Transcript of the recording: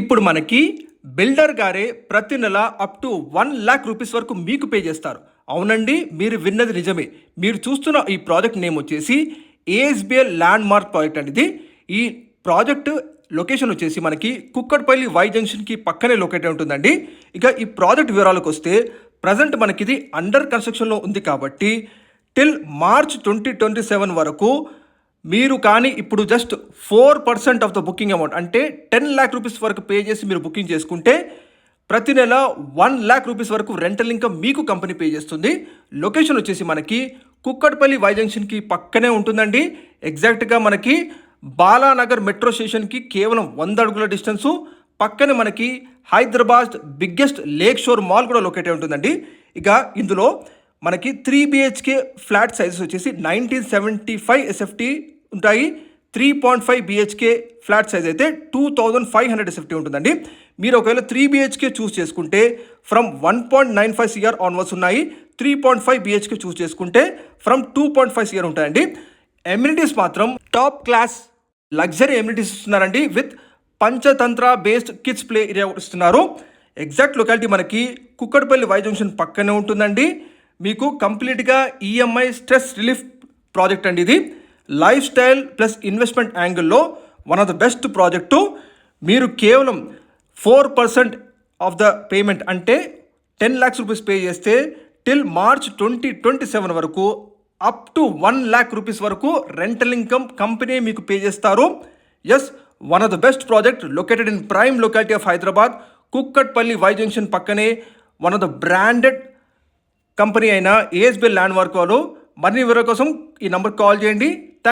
ఇప్పుడు మనకి బిల్డర్ గారే ప్రతి నెల అప్ టు 1,00,000 రూపీస్ వరకు మీకు పే చేస్తారు. అవునండి, మీరు విన్నది నిజమే. మీరు చూస్తున్న ఈ ప్రాజెక్ట్ నేమ్ వచ్చేసి ఏఎస్బిఎల్ ల్యాండ్ మార్క్ ప్రాజెక్ట్ అనేది. ఈ ప్రాజెక్ట్ లొకేషన్ వచ్చేసి మనకి కుక్కట్పల్లి వై జంక్షన్కి పక్కనే లొకేట్ అయి ఉంటుందండి. ఇక ఈ ప్రాజెక్ట్ వివరాలకు వస్తే ప్రజెంట్ మనకి ఇది అండర్ కన్స్ట్రక్షన్లో ఉంది కాబట్టి టిల్ మార్చ్ 2027 వరకు మీరు కానీ ఇప్పుడు just 4% of the booking amount అంటే 10,00,000 రూపీస్ వరకు పే చేసి మీరు బుకింగ్ చేసుకుంటే ప్రతి నెల 1,00,000 రూపీస్ వరకు రెంటల్ ఇన్కమ్ మీకు కంపెనీ పే చేస్తుంది. లొకేషన్ వచ్చేసి మనకి కుక్కట్పల్లి వై జంక్షన్కి పక్కనే ఉంటుందండి. ఎగ్జాక్ట్గా మనకి బాలానగర్ మెట్రో స్టేషన్కి కేవలం 100 అడుగుల డిస్టెన్సు. పక్కనే మనకి హైదరాబాద్ బిగ్గెస్ట్ లేక్ షోర్ మాల్ కూడా లొకేట్ అయి ఉంటుందండి. ఇక ఇందులో మనకి 3 BHK ఫ్లాట్ సైజెస్ వచ్చేసి 1975 SFT ఉంటాయి. 3.5 BHK ఫ్లాట్ సైజ్ అయితే 2,500 SFT ఉంటుందండి. మీరు ఒకవేళ 3 BHK చూస్ చేసుకుంటే ఫ్రమ్ 1.95 CR ఆన్వర్డ్స్ ఉన్నాయి. 3.5 BHK చూస్ చేసుకుంటే ఫ్రమ్ 2.5 CR ఉంటాయండి. ఎమ్యూనిటీస్ మాత్రం టాప్ క్లాస్ లగ్జరీ ఎమ్యూనిటీస్ ఇస్తున్నారండి. With Panchatantra based kids play area ఇస్తున్నారు. ఎగ్జాక్ట్ లొకాలిటీ మనకి కుక్కట్పల్లి వై జంక్షన్ పక్కనే ఉంటుందండి. మీకు కంప్లీట్గా ఈఎంఐ స్ట్రెస్ రిలీఫ్ ప్రాజెక్ట్ అండి. ఇది లైఫ్ స్టైల్ ప్లస్ ఇన్వెస్ట్మెంట్ యాంగిల్లో one of the best project. మీరు కేవలం 4% ఆఫ్ ద పేమెంట్ అంటే 10,00,000 రూపీస్ పే చేస్తే టిల్ మార్చ్ 2027 వరకు అప్ టు 1,00,000 రూపీస్ వరకు రెంటల్ ఇన్కమ్ కంపెనీ మీకు పే చేస్తారు. Yes, one of the best project located in prime locality of Hyderabad. Kukatpally Y junction పక్కనే one of the branded company అయిన ASBL landmark వాళ్ళు. మరిన్ని వివరాల కోసం ఈ నంబర్కి కాల్ చేయండి.